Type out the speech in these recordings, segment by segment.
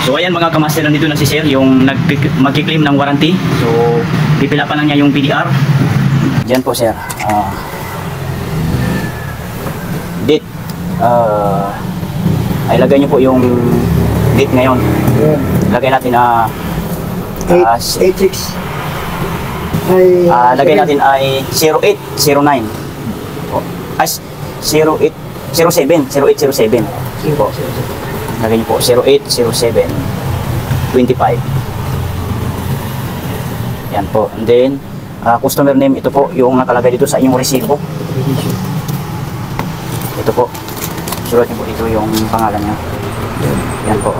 So ayan mga kamaster, nandito na si sir, yung magki-claim ng warranty. So pipila pa lang niya yung PDR. Diyan po sir. Date. Ay lagay niyo po yung date ngayon. Lagay natin na 86. lagay natin ay 0809. Ay 0807. Sige po. Lagay niyo po 0807 25. Yan po. And then customer name, ito po yung nakalagay dito sa inyong resibo. Ito po. Sulat niyo po dito yung pangalan niya. Yan po.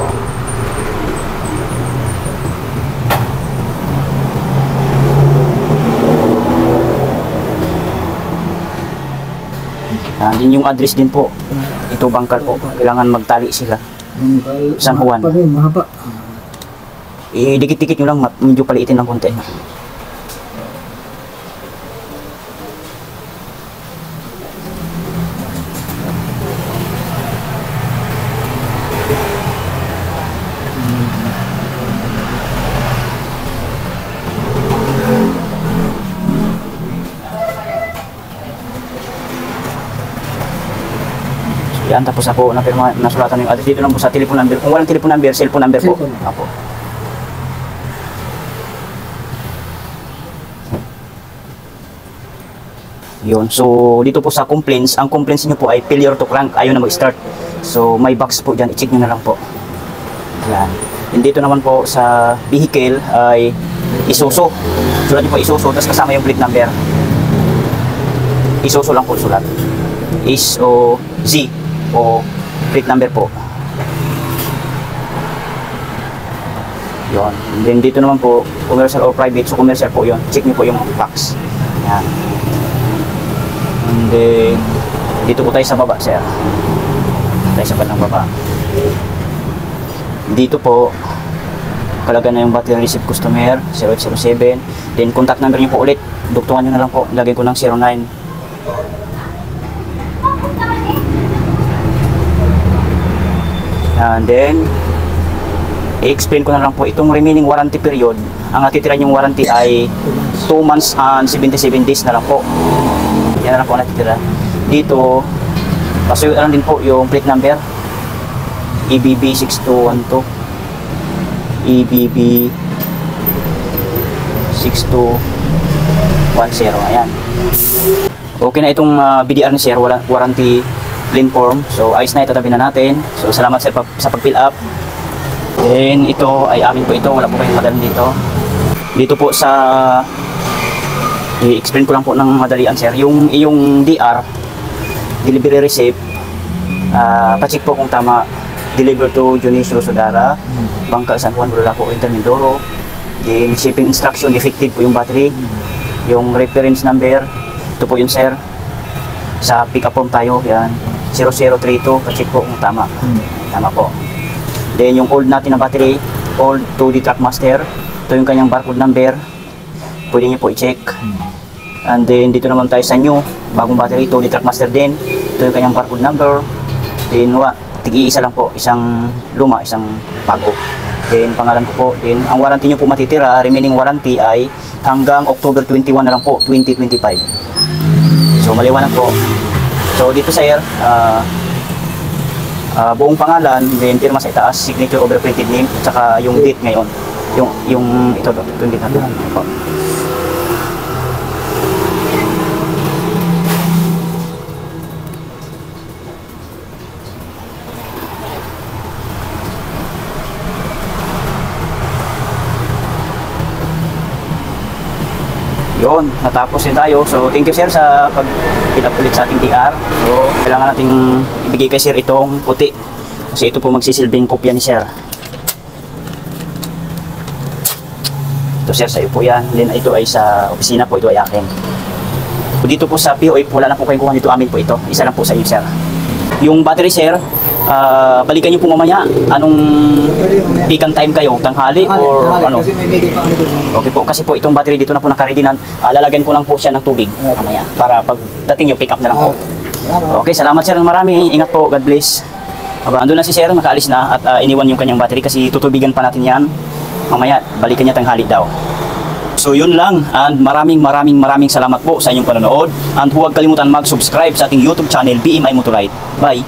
Din yung address din po. Ito bangkal po. Kailangan magtali sila. San Juan. Mahaba. Dikit-dikit nyo lang. Medyo paliitin ng konti. Yan, tapos ako nasulatan yung address dito lang po sa telephone number. Kung walang telephone number, cellphone number po. Apo. Yun. So, dito po sa complaints, ang complaints niyo po ay failure to crank, ayaw na mag-start. So, may box po dyan, i-check nyo na lang po. Yan. And dito naman po sa vehicle ay Isuzu. Sulat niyo po Isuzu, tapos kasama yung plate number. Isuzu lang po sulat. Z o plate number po. Yun. And then dito naman po, commercial or private. So commercial po yun. Check niyo po yung box. Yan. And then, dito po tayo sa baba, sir. Tayo sa bandang baba. Dito po, kalagay na yung battery receipt customer, 0807. Then contact number niyo po ulit. Duktungan nyo na lang po. Lagay ko ng 09. And then, i-explain ko na lang po itong remaining warranty period. Ang natitira yung warranty ay 2 months and 77 days na lang po. Yan na lang po natitira. Dito, pasuyo lang din po yung plate number. EBB 6212. EBB 6210. Ayan. Okay na itong BDR ni sir, warranty clean form. So ayos na, itatabi na natin. So salamat sir sa pag-fill up. Then ito ay amin po ito, wala po kayong madali dito. Dito po sa i-explain ko lang po ng madalian sir. Yung DR, delivery receipt, pa-check po kung tama. Deliver to Dionisio Sodara, Bangka San Juan, Burlaco, Mindoro. Then shipping instruction, effective po yung battery. Yung reference number, ito po yun sir. Sa pick up form tayo, yan 0032, pa-check po kung tama. Tama po. Then yung old natin na battery, old 2D Trackmaster, ito yung kanyang barcode number, pwede nyo po i-check. And then dito naman tayo sa new, bagong battery, 2D Trackmaster din, ito yung kanyang barcode number. Then tigi-isa lang po, isang luma, isang bago. Then pangalan ko po, then ang warranty nyo po matitira, remaining warranty ay hanggang October 21 na lang po, 2025. So maliwanag po. So dito sir, buong pangalan, then pirma sa itaas, signature over printed name, at saka yung date ngayon. Yung ito date natin. Yun, natapos din tayo. So, thank you sir sa pag-pinulit sa ating DR. So, kailangan nating ibigay kay sir itong puti. Kasi ito po magsisilbing kopya ni sir. Ito sir, sa iyo po yan. Then ito ay sa opisina po, ito ay akin. Dito po sa POA, wala na po kayong kuha dito, amin po ito. Isa lang po sa iyo sir. Yung battery sir, balikan nyo po mamaya. Anong peak time kayo? Tanghali or ano? Okay po, kasi po itong battery dito na po nakaready na. Lalagyan ko lang po siya ng tubig mamaya para pag dating yung pick up na lang po. Okay, salamat sir ng marami. Ingat po. God bless. Aba, andun na si Sir, nakaalis na at iniwan yung kanyang battery kasi tutubigan pa natin yan. Mamaya, balikan niya tanghali daw. So yun lang, and maraming salamat po sa inyong panonood, and huwag kalimutan mag-subscribe sa ating YouTube channel BMI Motorride. Bye!